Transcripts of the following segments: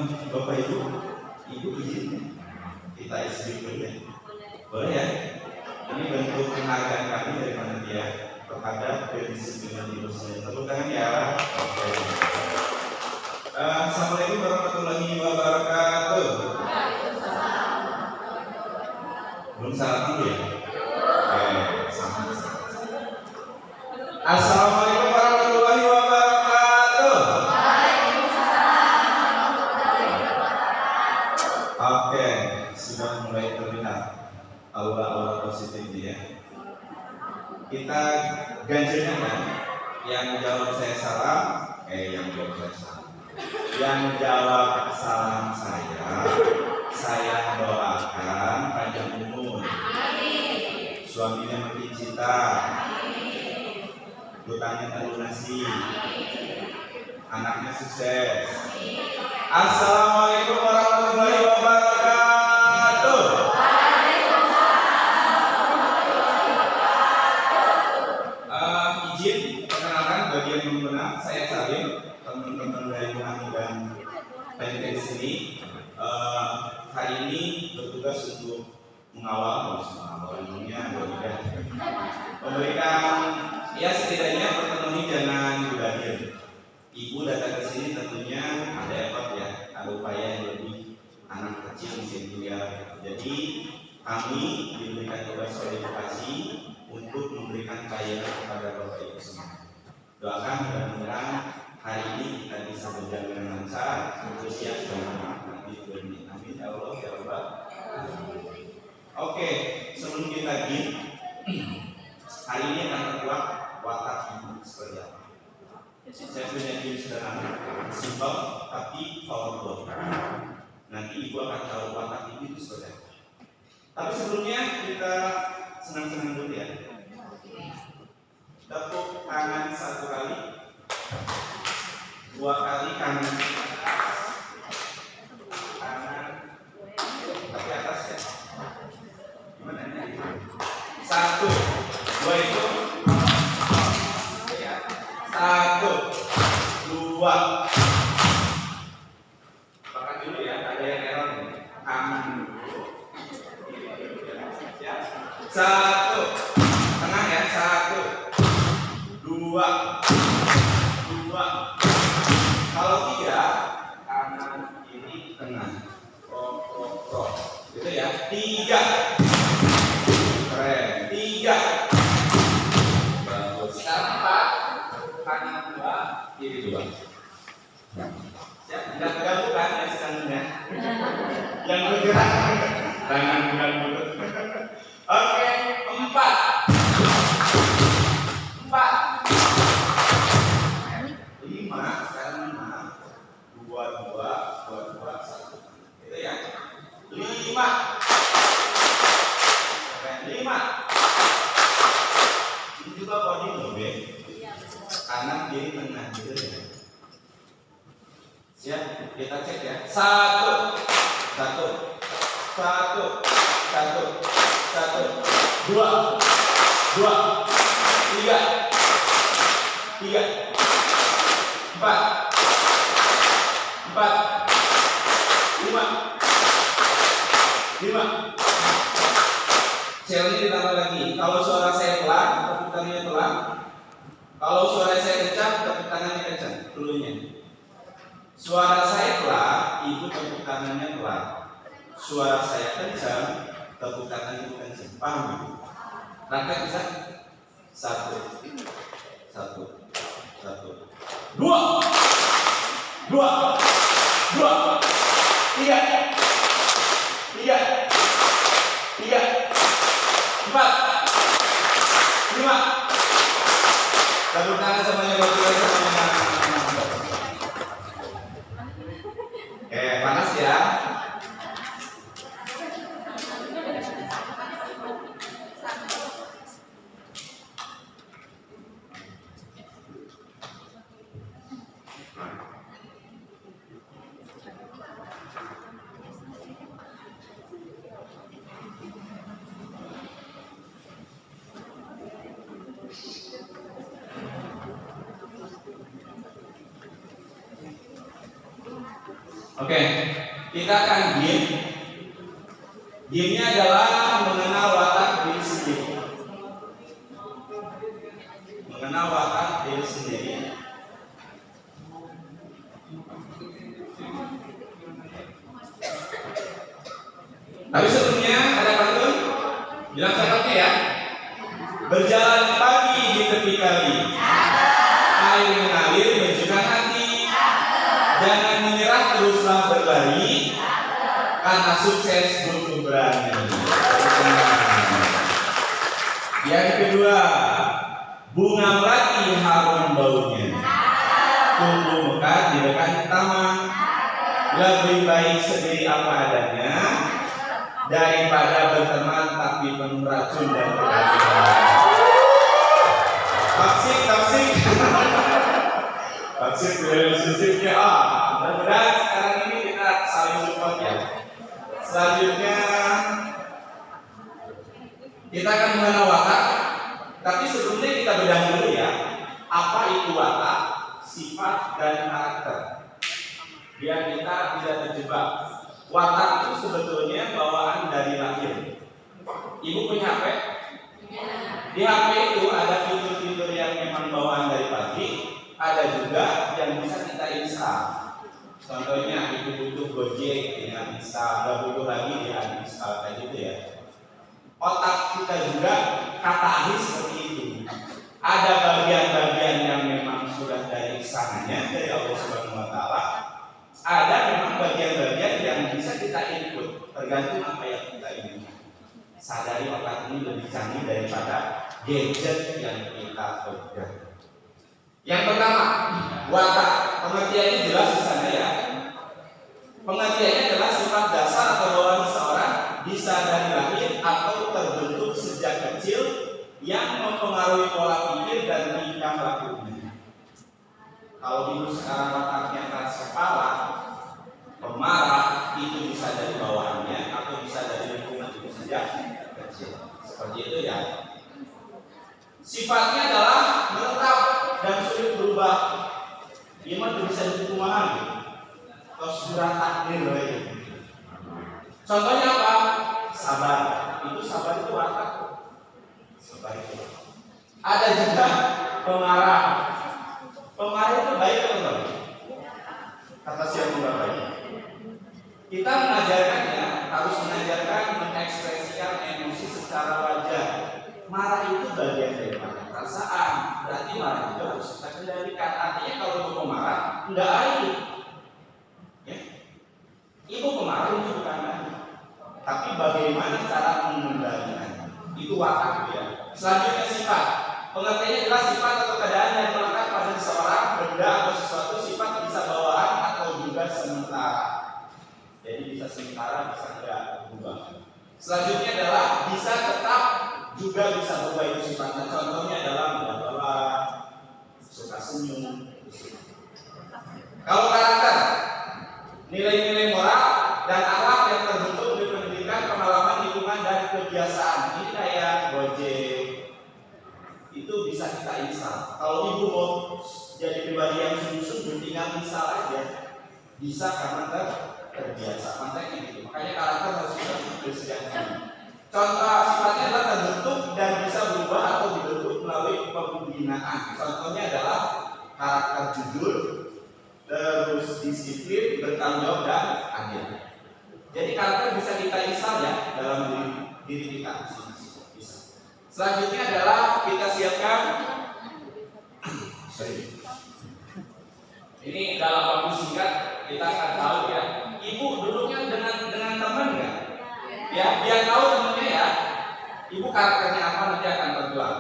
Bapak Ibu izin kita isi dulu ya. Boleh ya? Ini bentuk penghargaan kami dari panitia terhadap kedisiplinan Ibu saya. Tepuk tangan ya. Oke. Assalamualaikum warahmatullahi wabarakatuh. Belum sarapan dulu ya? Sama. Assalamualaikum warahmatullahi wabarakatuh. Oke, sudah mulai terlihat aura-aura positif ya. Kita ganjilnya kan? Yang jawab saya salam, yang jawab saya salam. Yang jawab salam saya doakan panjang umur. Suaminya makin cinta. Hutangnya terlunasi. Anaknya sukses. Assalamualaikum warahmatullahi wabarakatuh. Izin perkenalkan bagi yang belum kenal, saya Salim, teman-teman dari kami dan panitia di sini. Hari ini bertugas untuk mengawal memberikan ya setidaknya pertemuan ini jangan berakhir. Ibu datang ke sini tentunya ada effort ya, ada upaya yang lebih anak kecil mungkin juga. Jadi kami diberikan tugas oleh edukasi untuk memberikan pelayanan kepada Bapak Ibu semua. Doakan mudah-mudahan hari ini kita bisa berjalan dengan lancar, antusias dan nanti berani. Amin ya Allah ya Rabbal. Oke, sebelum kita hari ini akan terkuat watak ibu seperti apa. Saya punya game sederhana, simpel tapi powerful. Nanti ibu akan tahu watak ibu itu seperti apa. Tapi sebelumnya kita senang-senang dulu ya. Tepuk tangan 1 kali, 2 kali kanan, tapi atas ya. Gimana ini? 1, 2 itu 1, 2. Pakai dulu ya, ada yang error nih. Kanan dulu. 1, tengah ya. 1, 2, 2. Kalau 3, kanan kiri tengah. Pro. Gitu ya. 3. Keren. 3. Bagus. Sekarang 4. Kanan 2, kiri 2. Siap? Tidak terganggu kan ya sekarangnya? Yang bergerak tangan bukan mulut. Oke, 4. 5. Sekarang 5. 2, 1. Gitu ya. 5. 5. Ini juga body loh, Be. Kanan kiri tengah gitu ya. Siap, kita cek ya. 1, 2, 3, 4, 5. Selnya ditambah lagi. Kalau suara saya pelan, tepuk tangannya pelan. Kalau suara saya kencang, tepuk tangannya kencang. Dulunya. Suara saya pelan, ibu tepuk tangannya pelan. Suara saya kencang, tepuk tangannya kencang. Paham ibu? Langkah bisa? 1, 2, 3, 4, 5. Tepuk tangan semuanya buat kita semuanya. Panas ya. Oke, kita akan game. Game-nya adalah mengenal watak diri sendiri. Mengenal watak diri sendiri. Tapi sebelumnya ada pantun, bilang cakapnya ya. Berjalan pagi di tepi kali, air mengalir menunjukkan hati. Jangan menyerah, teruslah berlari, karena sukses butuh berani. Yang kedua, bunga melati harum baunya, tumbuh mekar di dekat taman. Lebih baik sendiri apa adanya daripada berteman tapi penuh racun dan keracunan. Toxic relationship-nya. Mudah-mudahan sekarang ini kita saling support ya. Selanjutnya kita akan mengenal watak. Tapi sebelumnya kita bedah dulu ya, apa itu watak, sifat dan karakter, biar kita tidak terjebak. Watak itu sebetulnya bawaan dari lahir. Ibu punya HP? Di HP itu ada fitur-fitur yang memang bawaan dari pagi, ada juga yang bisa kita install. Contohnya ibu butuh Gojek dengan install, nggak butuh lagi dia uninstall kayak gitu ya. Otak kita juga kata ahli seperti itu. Ada bagian-bagian yang memang sudah dari sananya dari Allah Subhanahu Wa Taala. Ada memang bagian-bagian yang bisa kita input tergantung apa yang kita inginkan. Sadari otak ini lebih canggih daripada gadget yang kita pegang. Yang pertama, watak. Pengertiannya jelas di sana ya. Pengertiannya adalah sifat dasar atau bawaan seseorang bisa dari lahir atau terbentuk sejak kecil yang mempengaruhi pola pikir dan tingkah lakunya. Kalau ibu sekarang wataknya keras kepala, pemarah, itu bisa dari bawaannya atau bisa dari lingkungan itu sejak kecil. Seperti itu ya. Sifatnya adalah menetap dan sulit berubah. Iman itu bisa dikumahan, atau surat takdir gitu. Contohnya apa? Sabar. Itu sabar itu watak. Sabar itu. Ada juga pemarah. Pemarah itu baik atau enggak? Kata siapa enggak baik? Kita mengajarkannya harus mengajarkan mengekspresikan emosi secara wajar. Marah itu bagian dari perasaan, berarti marah itu harus kita kendalikan. Artinya kalau ibu pemarah, enggak aib. Ya. Ibu pemarah itu bukan aib. Tapi bagaimana cara mengendalikan? Itu watak ya. Selanjutnya sifat. Pengertiannya adalah sifat atau keadaan yang melekat pada seseorang, benda atau sesuatu. Sifat bisa bawaan atau juga sementara. Jadi bisa sementara, bisa tidak berubah. Selanjutnya adalah bisa tetap, juga bisa berubah itu sifatnya. Contohnya adalah mudah lelah, suka senyum. Kalau karakter, nilai-nilai moral dan akhlak yang terbentuk dari pendidikan, pengalaman, lingkungan dan kebiasaan. Ini kayak Gojek, itu bisa kita install. Kalau ibu mau jadi pribadi yang sungguh-sungguh, tinggal install aja. Bisa karena terbiasa. Konteksnya gitu. Makanya karakter harus kita dari sejak dini. Contoh sifatnya adalah terbentuk dan bisa berubah atau dibentuk melalui pembinaan. Contohnya adalah karakter jujur, terus disiplin, bertanggung jawab dan adil. Jadi karakter bisa kita install ya dalam diri kita. Bisa. Selanjutnya adalah kita siapkan. Ini dalam waktu singkat kita akan tahu ya. Ibu duduknya dengan teman nggak? Ya, biar tahu temennya ya. Ibu karakternya apa nanti akan tertular.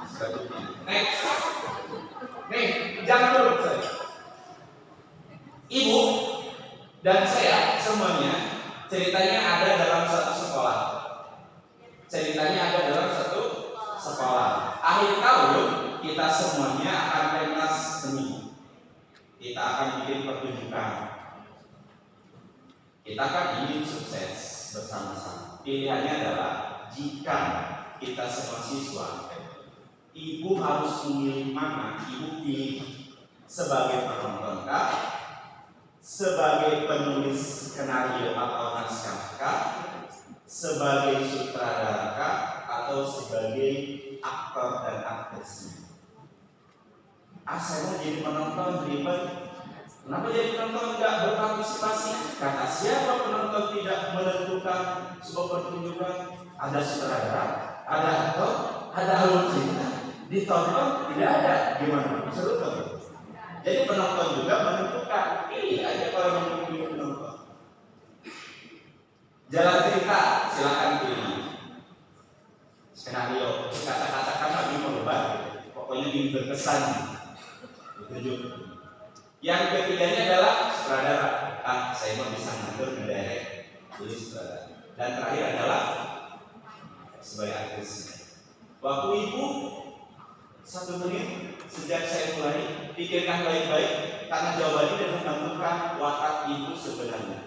Selanjutnya. Next. Nih, jangan dulu saya. Ibu dan saya semuanya ceritanya ada dalam satu sekolah. Ceritanya ada dalam satu sekolah. Akhir tahun kita semuanya akan pentas seni. Kita akan bikin pertunjukan. Kita akan ingin sukses bersama-sama. Pilihannya adalah jika kita semua siswa, ibu harus memilih mana. Ibu pilih sebagai penonton kah, sebagai penulis skenario atau naskah, sebagai sutradara, atau sebagai aktor dan aktris. Saya mau jadi penonton ribet. Kenapa jadi penonton tidak berpartisipasi? Kata siapa penonton tidak menentukan sebuah pertunjukan? Ada sutradara, ada aktor, ada alur cerita. Ditonton tidak ada. Gimana? Seru kan? Jadi penonton juga menentukan. Pilih aja kalau memilih penonton. Jalan cerita silakan pilih. Skenario kata-kata kami merubah. Pokoknya ingin berkesan. Tunjuk. Yang ketiganya adalah sutradara. Saya mau bisa ngatur ngedirect, tulis sutradara. Dan terakhir adalah sebagai aktris. Waktu ibu 1 menit sejak saya mulai pikirkan baik-baik karena jawabannya dan menentukan watak ibu sebenarnya.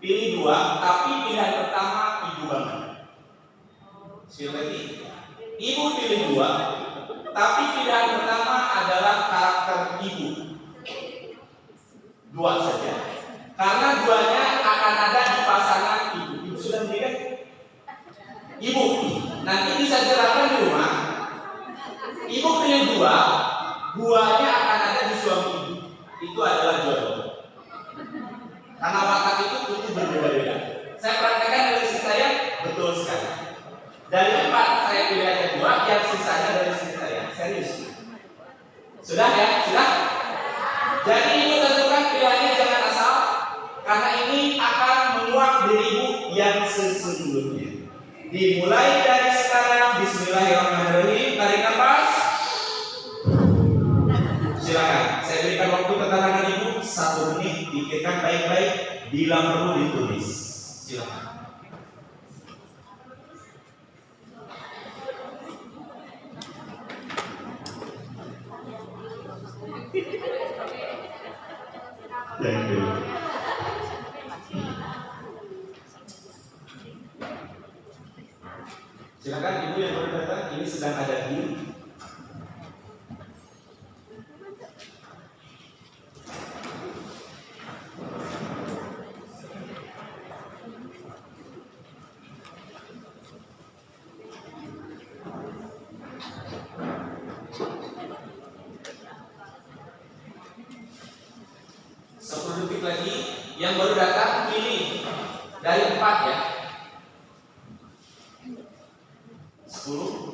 Pilih 2, tapi pilihan pertama ibu banget. Sekali lagi, ibu pilih 2, tapi pilihan pertama adalah karakter ibu. 2 saja. Karena 2-nya akan ada di pasangan ibu. Ibu sudah melihat? Ibu, nanti bisa jelaskan di rumah. Ibu pilih 2-nya akan ada di suami ibu. Itu adalah jodoh. Karena watak itu tentu berbeda-beda. Saya praktekkan dari sisi saya, betul sekali. Dari 4 saya pilih aja 2, yang sisanya dari sisi saya. Serius. Sudah ya? Sudah? Jadi ibu tentukan pilihannya jangan asal, karena ini akan menguak diri ibu yang sesungguhnya. Dimulai dari sekarang. Bismillahirrahmanirrahim. Tarik nafas. Silakan. Saya berikan waktu ketenangan ibu 1 menit. Pikirkan baik-baik. Bila perlu ditulis. Silakan. Thank you. Silakan ibu yang baru datang, ini sedang ada di lagi. Yang baru datang pilih dari 4 ya. 10,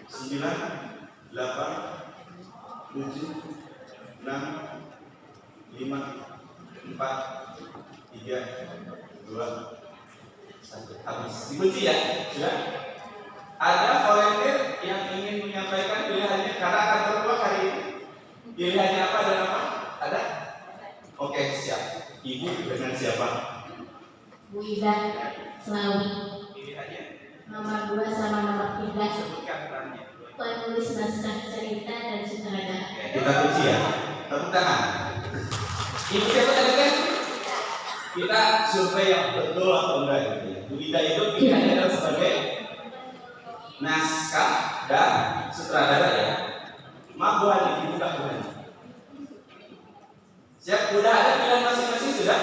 9, 8, 7, 6, 5, 4, 3, 2, 1. Habis. Dikunci ya? Sudah? Ada volunteer yang ingin menyampaikan pilihannya karena akan berubah hari ini. Pilihannya apa dan apa? Ada? Oke, siap. Ibu dengan siapa? Bu Ida Selawi. Pilihannya? Nomor 2 sama nomor 3. Sebutkan perannya. Penulis naskah cerita dan sutradara. Kita kunci ya. Tepuk tangan. Ibu siapa tadi kan? Kita survei yang betul atau enggak gitu ya. Bu Ida itu pilihannya adalah sebagai naskah dan sutradara ya. Maaf Bu Hani, dibuka Bu Hani. Siap, sudah ada pilihan masing-masing sudah?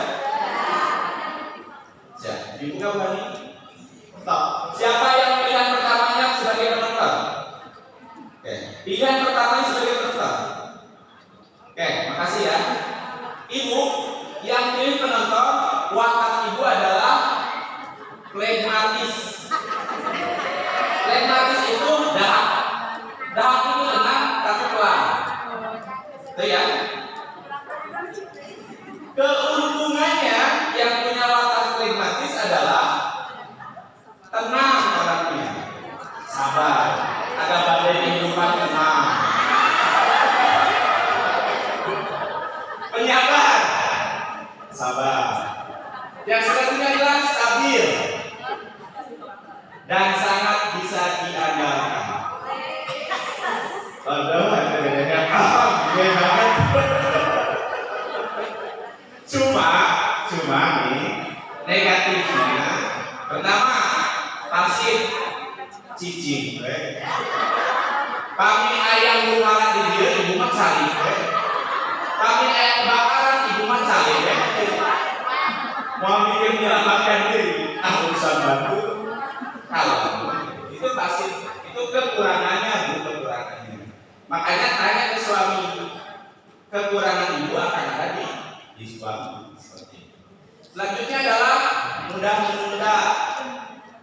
Siap, dibuka Bu Hani. Stop. Siapa yang pilihan pertamanya sebagai penonton? Oke, pilihan pertamanya sebagai penonton. Oke, makasih ya. Ibu yang pilih penonton, watak ibu adalah flegmatis. Flegmatis itu dahak. Dahak itu tenang tapi pelan. Itu ya. Keuntungannya yang punya watak flegmatis adalah tenang orangnya, sabar, ada badai kehidupan tenang, penyabar, sabar. Yang selanjutnya adalah stabil dan sangat bisa diandalkan. Padahal ada bedanya banget. Cuma nih negatifnya pertama pasif cicing. Kami ayam lumara di dia ibu mah cari. Kami kayak kebakaran, ibu mah caleg ya. Mau mikir menyelamatkan diri, urusan bantu. Kalau itu pasti itu kekurangannya, bu, kekurangannya. Makanya tanya ke suami, kekurangan ibu akan ada di suami. Seperti itu. Selanjutnya adalah mudah menunda.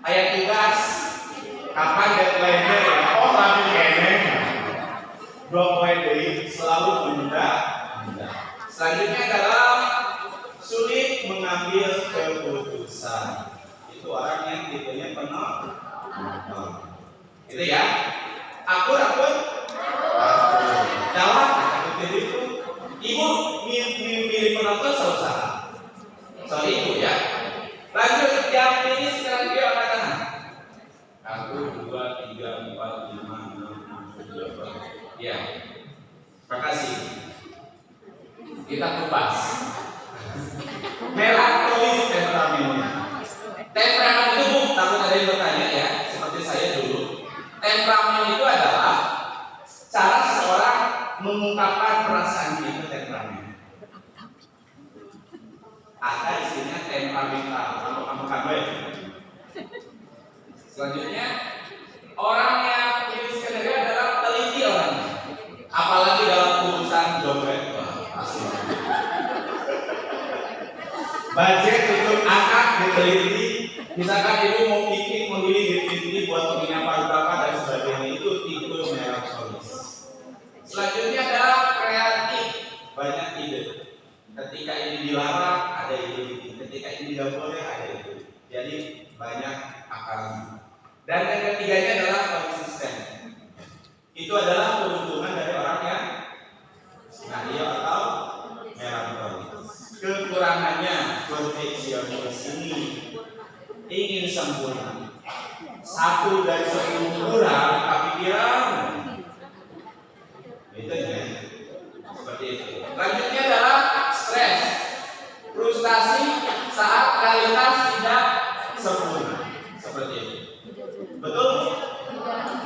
Ayat tugas kapan deadline-nya ya? Oh, kami kene. Blok WD selalu menunda. Selanjutnya adalah sulit mengambil keputusan. Itu orang yang tipenya penuh. Itu ya. Akur. Jawab. Itu. Ibu milih penonton selalu salah. Soal ibu ya. Lanjut yang ini sekarang dia angkat tangan. 1, 2, 3, 4, 5, 6, 7, 8. Ya. Terima kasih. Kita kupas. Melankolis temperamennya. Temperamen itu bu, takut ada yang bertanya ya, seperti saya dulu. Temperamen itu adalah cara seseorang mengungkapkan perasaan itu temperamen. Ada istilahnya temperamental atau kamu ya. Selanjutnya orang yang punya skenario adalah teliti orangnya, apalagi dalam urusan dompet. Budget untuk anak diteliti, misalkan ibu mau piknik memilih diteliti buat penginapan berapa dan sebagainya, itu tipe melankolis. Selanjutnya adalah kreatif, banyak ide. Ketika ini dilarang ada ide, ketika ini tidak boleh ada ide. Jadi banyak akalnya. Dan yang ketiganya adalah konsisten. Itu adalah keuntungan dari orang yang skenario atau melankolis. Kekurangannya perfeksionis ini ingin sempurna. Satu dari 10 kurang kepikiran. Itu ya. Seperti itu. Selanjutnya adalah stres, frustasi saat realitas tidak sempurna. Seperti itu. Betul?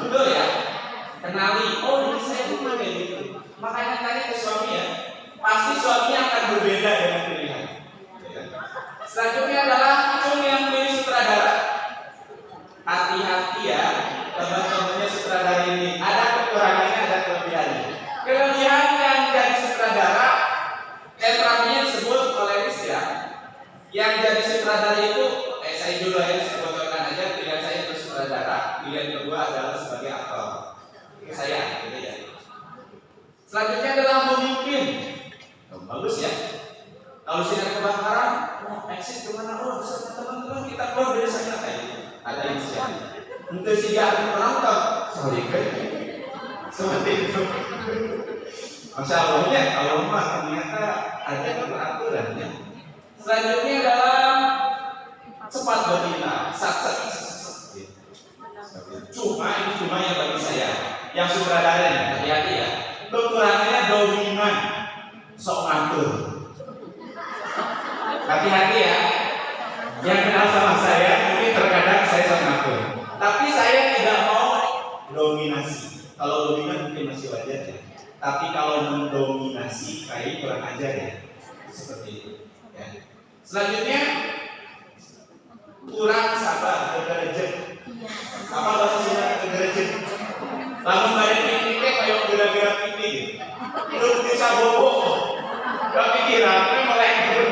Betul ya? Kenali, oh ini saya bukan kayak gitu. Makanya tanya ke suami ya. Pasti suaminya akan berbeda dengan pilihan. Selanjutnya adalah cung yang pilih sutradara. Hati-hati ya, teman-temannya sutradara ini. Ada kekurangannya, ada kelebihannya. Kelebihan yang jadi sutradara, temperamennya disebut koleris ya. Yang jadi sutradara itu, saya dulu ya, saya bocorkan aja. Pilihan saya untuk sutradara. Pilihan kedua adalah sebagai aktor. Saya, gitu ya. Selanjutnya adalah memimpin. Bagus ya. Kalau sinar kebakaran, exit kemana? Oh, teman-teman kita keluar dari sana kayak gitu. Ada inisiatif. Untuk sehingga ada penonton, sorry kan? Seperti itu. Masya Allah ya, kalau mah ternyata ada peraturannya. Selanjutnya adalah cepat bertindak, Cuma yang bagi saya, yang sutradara hati-hati ya. Kekurangannya dominan. Sok ngatur. Hati-hati ya. Yang kenal sama saya mungkin terkadang saya sok ngatur. Tapi saya tidak mau dominasi. Kalau dominan mungkin masih wajar ya. Tapi kalau mendominasi kayak kurang ajar ya. Seperti itu. Ya. Selanjutnya kurang sabar, kegerejet. Apa bahasa Sunda kegerejet? Lalu badan pikirnya kayak gara-gara pikir. Belum bisa bobo. Kepikiran, mulai dulu.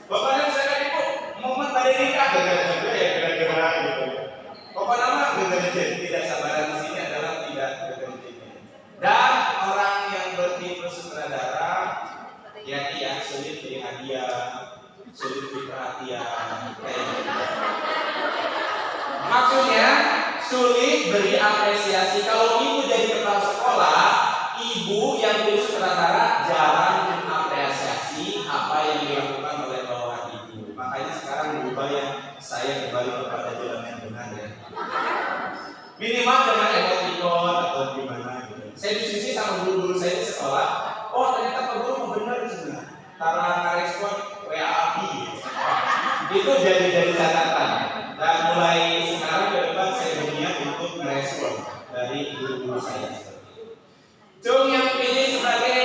Bapaknya saya ibu, momen pada nikah gara-gara gitu. Bapak nama gara-gara tidak sabaran di sini adalah tidak gara-gara. Dan orang yang bertipe sutradara, ya sulit beri hadiah, sulit beri perhatian, kayak gitu. Maksudnya sulit beri apresiasi. Kalau ibu jadi kepala sekolah, ibu yang jadi sutradara jarang mengapresiasi apa yang dilakukan oleh bawahan ibu. Makanya sekarang berubah ya, saya kembali kepada jalan yang benar ya. Minimal dengan emoticon atau gimana gitu. Saya diskusi sama guru-guru saya di sekolah. Oh ternyata Pak Guru mau benar sebenarnya. Karena respon WA gitu. Itu jadi catatan. Dan mulai sekarang ke depan saya berniat untuk merespon dari guru-guru saya. Cung yang pilih sebagai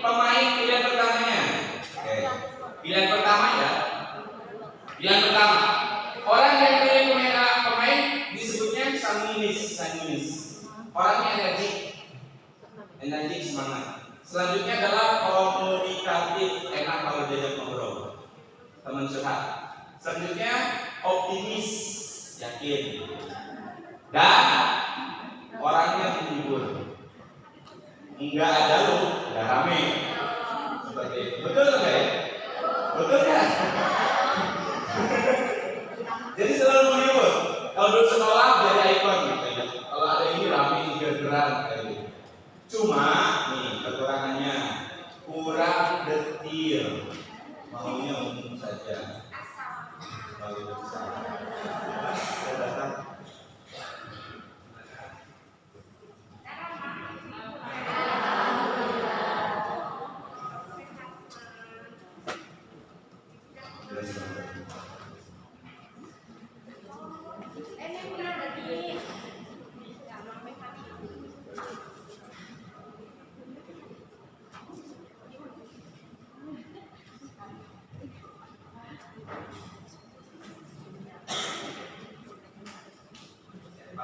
pemain Yang pertama, orang yang milih pemain disebutnya sanguinis. Orangnya energik, semangat. Selanjutnya adalah komunikatif, enak kalau diajak ngobrol, teman curhat. Selanjutnya optimis, yakin, dan orangnya menghibur. Enggak ada lu, enggak rame. Seperti itu. Betul nggak ya? Betul ya? Jadi selalu menghibur. Kalau dulu sekolah jadi ikon gitu ya. Kalau ada ini rame, gerak kayak gitu. Cuma nih kekurangannya kurang detil. Maunya umum saja. Kalau bisa. Saya datang.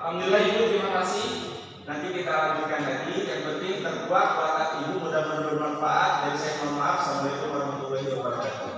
Alhamdulillah Ibu, terima kasih. Nanti kita lanjutkan lagi. Yang penting terkuat, kuat Ibu, mudah-mudahan bermanfaat. Dan saya mohon maaf. Assalamualaikum warahmatullahi wabarakatuh.